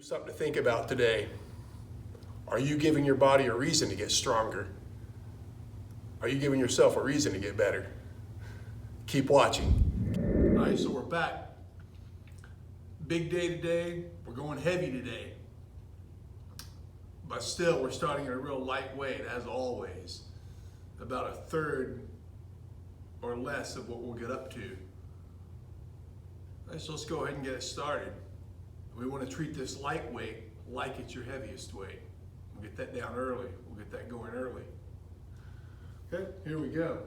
Something to think about today. Are you giving your body a reason to get stronger? Are you giving yourself a reason to get better? Keep watching. All right, so we're back. Big day today. We're going heavy today. But still, we're starting at a real lightweight, as always. About a third or less of what we'll get up to. All right, so let's go ahead and get it started. We want to treat this lightweight like it's your heaviest weight. We'll get that down early. We'll get that going early. Okay, here we go.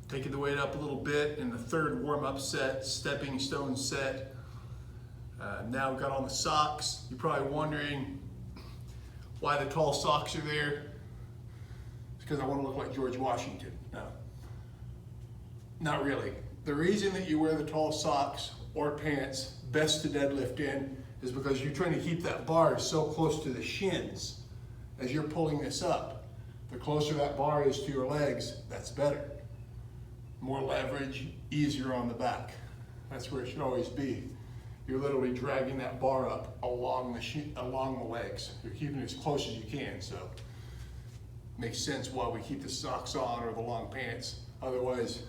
Taking the weight up a little bit in the third warm-up set, stepping stone set. Now we've got on the socks. You're probably wondering why the tall socks are there. It's because I want to look like George Washington. No, not really. The reason that you wear the tall socks or pants, best to deadlift in, is because you're trying to keep that bar so close to the shins as you're pulling this up. The closer that bar is to your legs, that's better. More leverage, easier on the back. That's where it should always be. You're literally dragging that bar up along the legs. You're keeping it as close as you can, so makes sense why we keep the socks on or the long pants. Otherwise,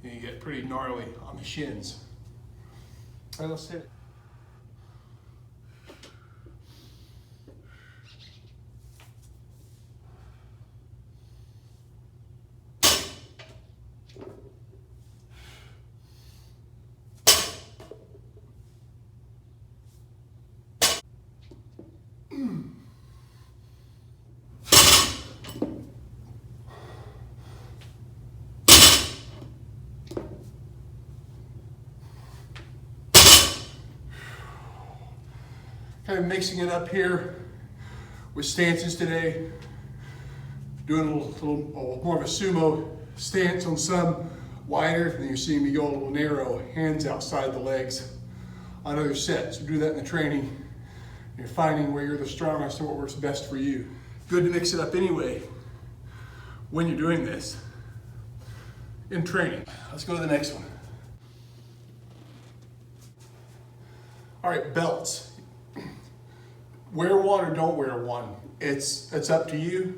you get pretty gnarly on the shins. All right, let's hit it. Kind of mixing it up here with stances today. Doing a little more of a sumo stance on some, wider, and you're seeing me go a little narrow, hands outside the legs on other sets. We do that in the training. You're finding where you're the strongest and what works best for you. Good to mix it up anyway when you're doing this in training. Let's go to the next one. All right, belts. Wear one or don't wear one. It's up to you.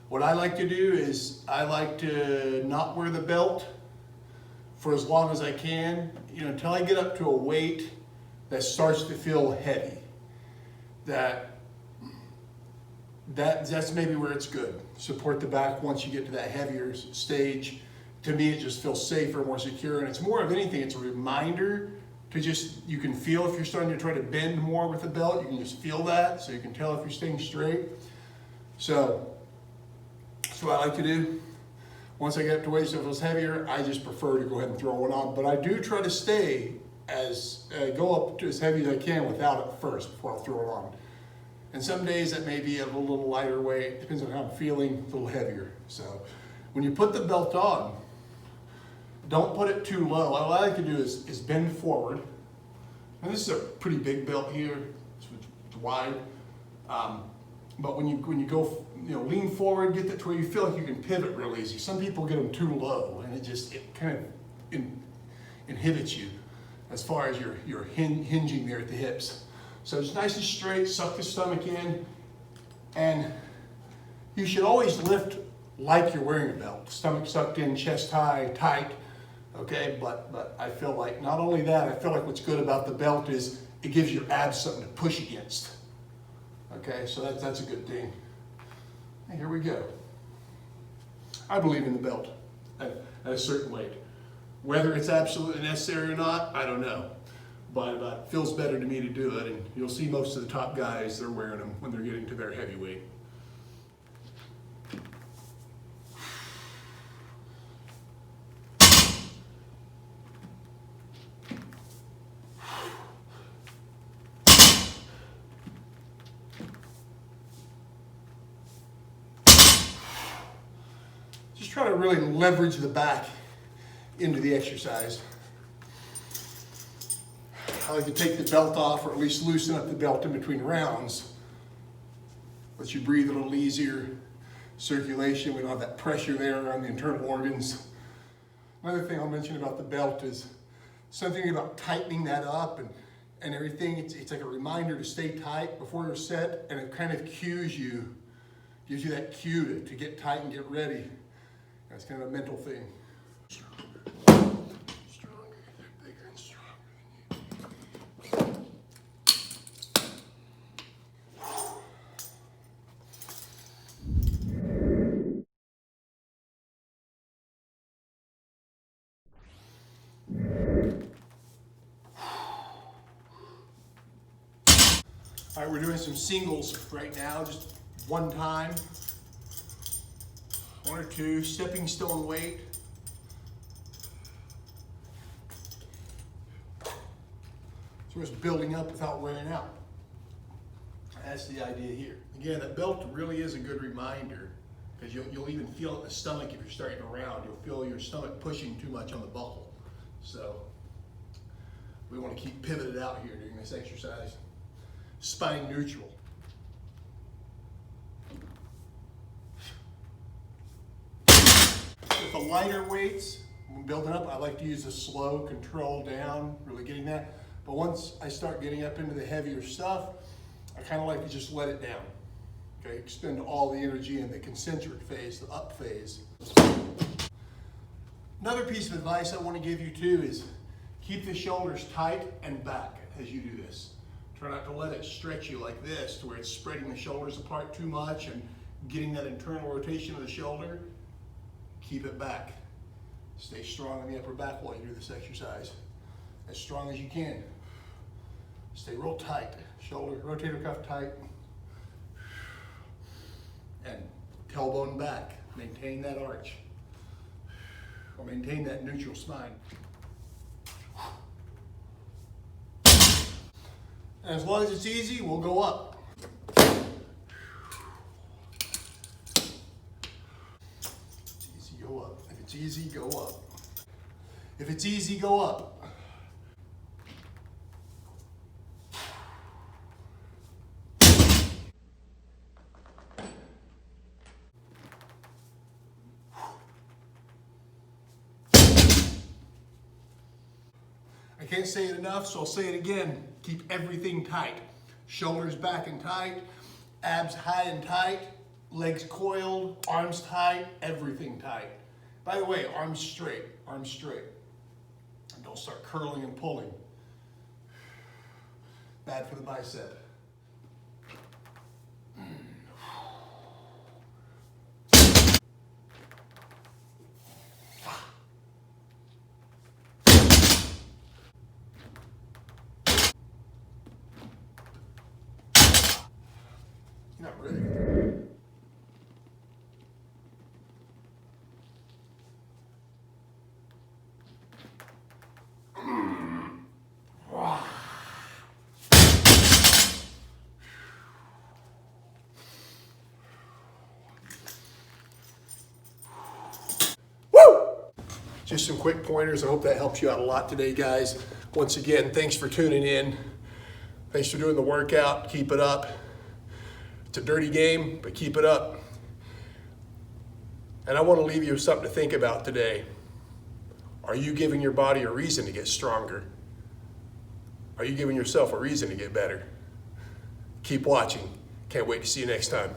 What I like to do is I like to not wear the belt for as long as I can, until I get up to a weight that starts to feel heavy. That's maybe where it's good. Support the back once you get to that heavier stage. To me, it just feels safer, more secure, and it's more of anything, it's a reminder to you can feel if you're starting to try to bend more with the belt, you can just feel that, so you can tell if you're staying straight. So, that's what I like to do. Once I get up to weights that feels heavier, I just prefer to go ahead and throw one on. But I do try to stay go up to as heavy as I can without it first before I throw it on. And some days that may be a little lighter weight, depends on how I'm feeling, a little heavier. So, when you put the belt on, don't put it too low. What I like to do is bend forward. And this is a pretty big belt here. It's wide. But when you go, lean forward, get that to where you feel like you can pivot real easy. Some people get them too low, and it kind of inhibits you as far as your hinging there at the hips. So it's nice and straight. Suck the stomach in, and you should always lift like you're wearing a belt. Stomach sucked in, chest high, tight. Okay, but I feel like not only that, I feel like what's good about the belt is it gives your abs something to push against. Okay, so that's a good thing. And here we go. I believe in the belt at a certain weight. Whether it's absolutely necessary or not, I don't know. But it feels better to me to do it, and you'll see most of the top guys, they're wearing them when they're getting to their heavyweight. Just try to really leverage the back into the exercise. I like to take the belt off, or at least loosen up the belt in between rounds. Lets you breathe a little easier. Circulation, we don't have that pressure there on the internal organs. Another thing I'll mention about the belt is something about tightening that up and everything. It's like a reminder to stay tight before you're set, and it kind of cues you, gives you that cue to get tight and get ready. That's kind of a mental thing. Stronger, they're bigger and stronger than you. All right, we're doing some singles right now, just one time. One or two, stepping stone weight. So we're just building up without wearing out. That's the idea here. Again, that belt really is a good reminder, because you'll even feel it in the stomach if you're starting to round. You'll feel your stomach pushing too much on the buckle. So we want to keep pivoted out here during this exercise. Spine neutral. With the lighter weights, when building up, I like to use a slow control down, really getting that. But once I start getting up into the heavier stuff, I kind of like to just let it down. Okay, expend all the energy in the concentric phase, the up phase. Another piece of advice I want to give you too is keep the shoulders tight and back as you do this. Try not to let it stretch you like this to where it's spreading the shoulders apart too much and getting that internal rotation of the shoulder. Keep it back. Stay strong in the upper back while you do this exercise. As strong as you can. Stay real tight. Shoulder, rotator cuff tight. And tailbone back. Maintain that arch. Or maintain that neutral spine. And as long as it's easy, we'll go up. It's easy, go up. If it's easy, go up. If it's easy, go up. I can't say it enough, so I'll say it again. Keep everything tight. Shoulders back and tight, abs high and tight, legs coiled, arms tight, everything tight. By the way, arms straight, arms straight. And don't start curling and pulling. Bad for the bicep. Not really. Just some quick pointers. I hope that helps you out a lot today, guys. Once again, thanks for tuning in. Thanks for doing the workout. Keep it up. It's a dirty game, but keep it up. And I want to leave you with something to think about today. Are you giving your body a reason to get stronger? Are you giving yourself a reason to get better? Keep watching. Can't wait to see you next time.